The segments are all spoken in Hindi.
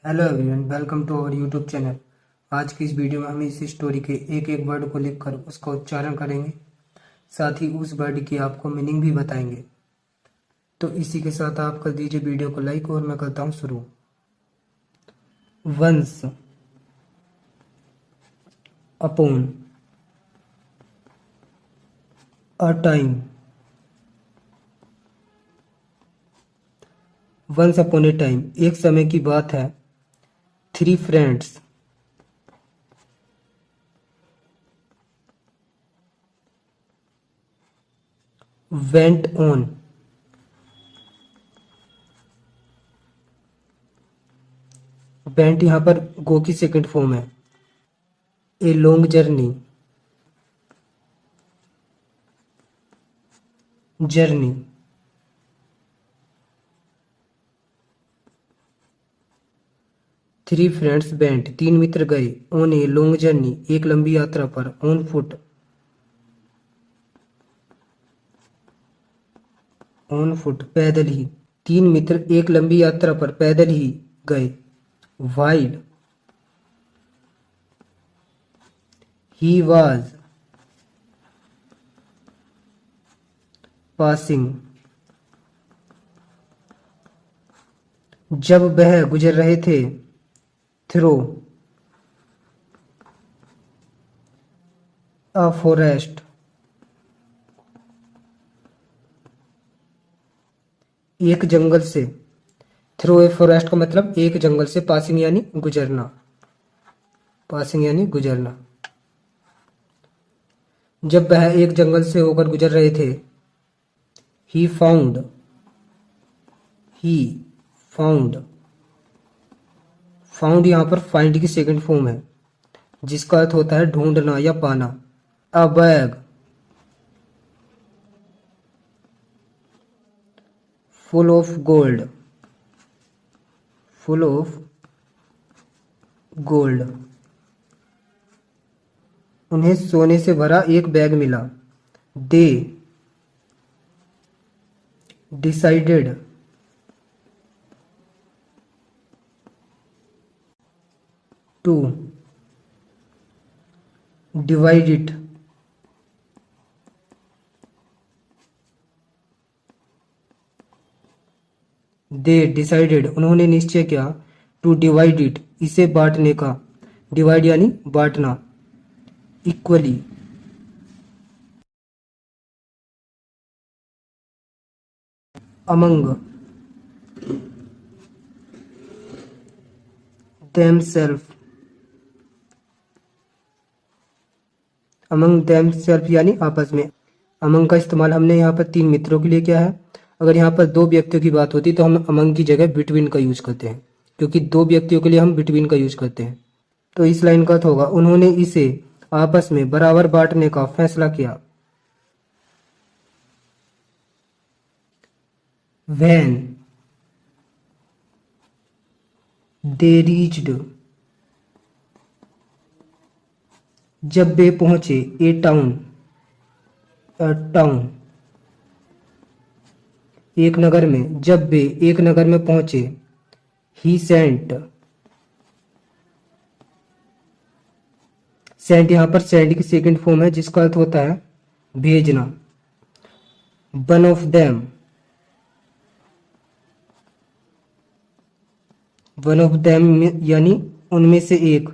Hello everyone, welcome to our YouTube channel. आज की इस वीडियो में हम इस स्टोरी के एक एक वर्ड को लिखकर उसका उच्चारण करेंगे, साथ ही उस वर्ड की आपको मीनिंग भी बताएंगे। तो इसी के साथ आप कर दीजिए वीडियो को लाइक और मैं करता हूँ शुरू। Once, upon, a time. Once upon a time, एक समय की बात है। Three friends, went on. Went यहाँ पर गो की सेकंड फॉर्म है। A long journey, journey. Three friends went, तीन मित्र गए। ऑन ए लॉन्ग जर्नी, एक लंबी यात्रा पर। ऑन फुट, ऑन फुट, पैदल ही। तीन मित्र एक लंबी यात्रा पर पैदल ही गए। वाइल ही वाज पासिंग, जब वह गुजर रहे थे। थ्रो अ फॉरेस्ट, एक जंगल से। थ्रो ए फॉरेस्ट का मतलब एक जंगल से, पासिंग यानी गुजरना, पासिंग यानी गुजरना। जब वह एक जंगल से होकर गुजर रहे थे। He found, he found. Found यहाँ पर फाइंड की सेकंड फॉर्म है, जिसका अर्थ होता है ढूंढना या पाना। A bag, full of gold, full of gold. उन्हें सोने से भरा एक बैग मिला। They decided to divide it, they decided उन्होंने निश्चय किया। टू डिवाइड इट इसे बांटने का। डिवाइड यानी बांटना। Equally, among themself, among themself यानी आपस में। अमंग का इस्तेमाल हमने यहाँ पर तीन मित्रों के लिए किया है। अगर यहाँ पर दो व्यक्तियों की बात होती तो हम अमंग की जगह बिटवीन का यूज करते हैं, क्योंकि दो व्यक्तियों के लिए हम बिटवीन का यूज करते हैं। तो इस लाइन का अर्थ होगा उन्होंने इसे आपस में बराबर बांटने का फैसला किया। वैन दे रीच्ड, जब वे पहुंचे। ए टाउन, अ टाउन, एक नगर में। जब वे एक नगर में पहुंचे। ही सेंट, सेंट यहां पर सेंड की सेकंड फॉर्म है, जिसका अर्थ होता है भेजना। One of them, one of them यानी उनमें से एक।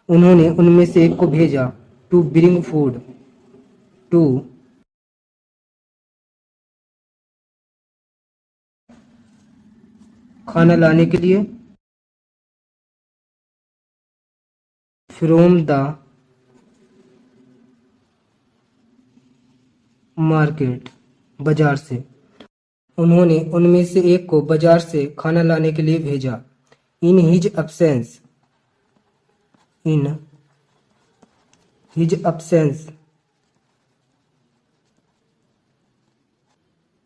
उन्होंने उनमें से एक को भेजा। टू ब्रिंग फूड, टू खाना लाने के लिए। फ्रॉम द मार्केट, बाजार से। उन्होंने उनमें से एक को बाजार से खाना लाने के लिए भेजा। In his absence, in his absence,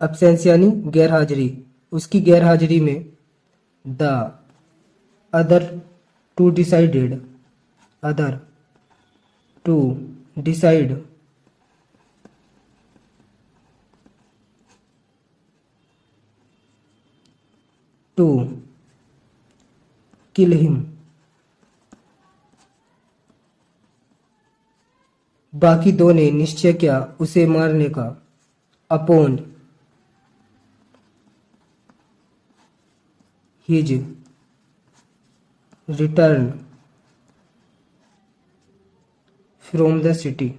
absence यानी गैर हाजिरी, उसकी गैर हाजिरी में। The other two decided, other two decide to kill him. बाकी दो ने निश्चय किया उसे मारने का। Upon his return from the city.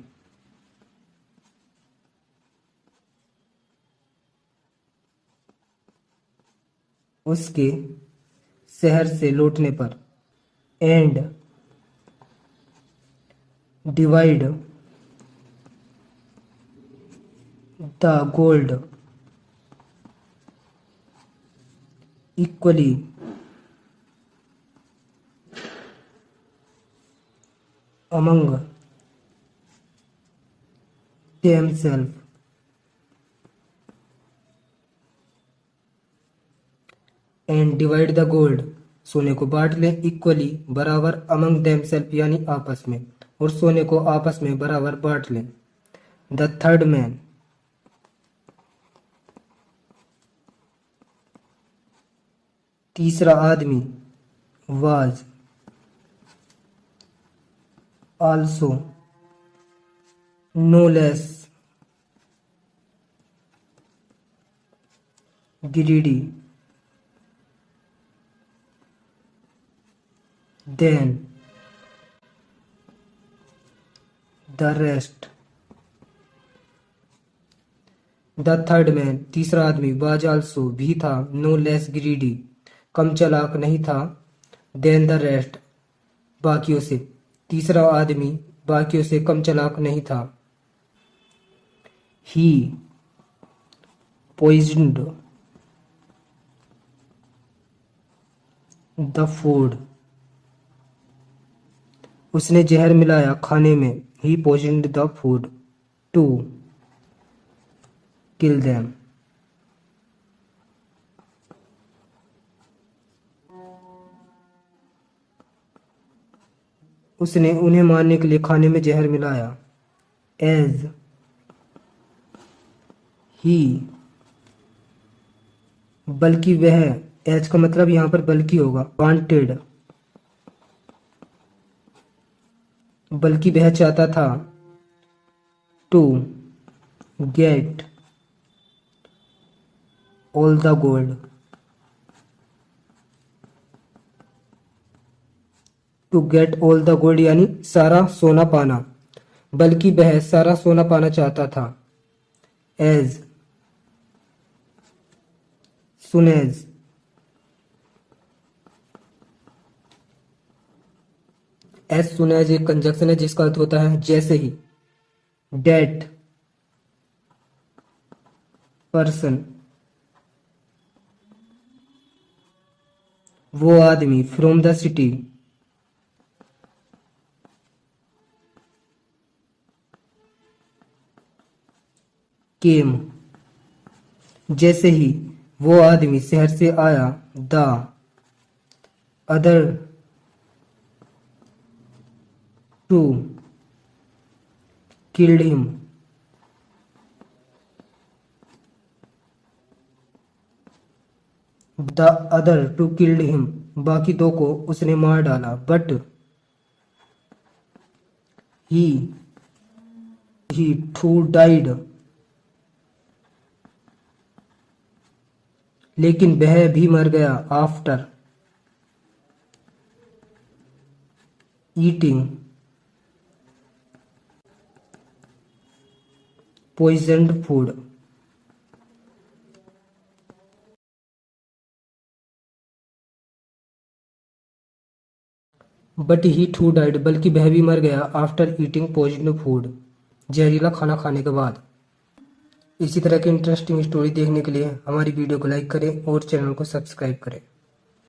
उसके शहर से लौटने पर। And divide the gold equally among themselves। And divide the gold सोने को बांट लें इक्वली बराबर अमंग देमसेल्फ यानी आपस में, और सोने को आपस में बराबर बांट लें। द थर्ड मैन तीसरा आदमी was also no less greedy than the rest। The third man तीसरा आदमी वाज आल्सो भी था, नो लेस ग्रीडी कम चालाक नहीं था, देन द रेस्ट बाकियों से तीसरा आदमी बाकियों से कम चालाक नहीं था। ही पॉइजन्ड द फूड उसने जहर मिलाया खाने में। He poisoned the food to kill them उसने उन्हें मारने के लिए खाने में जहर मिलाया। एज ही बल्कि वह, एज का मतलब यहां पर बल्कि होगा, वांटेड बल्कि वह चाहता था, to get all the gold to get all the gold यानी सारा सोना पाना, बल्कि वह सारा सोना पाना चाहता था। As soon as soon as एक कंजक्शन है जिसका अर्थ होता है जैसे ही। डेट पर्सन वो आदमी, फ्रॉम द सिटी केम जैसे ही वो आदमी शहर से आया। The other two killed him the other two killed him बाकी दो को उसने मार डाला। बट ही टू डाइड लेकिन वह भी मर गया। After eating poisoned food but he too died बल्कि वह भी मर गया। आफ्टर ईटिंग पॉइजन्ड फूड जहरीला खाना खाने के बाद। इसी तरह की इंटरेस्टिंग स्टोरी देखने के लिए हमारी वीडियो को लाइक करें और चैनल को सब्सक्राइब करें।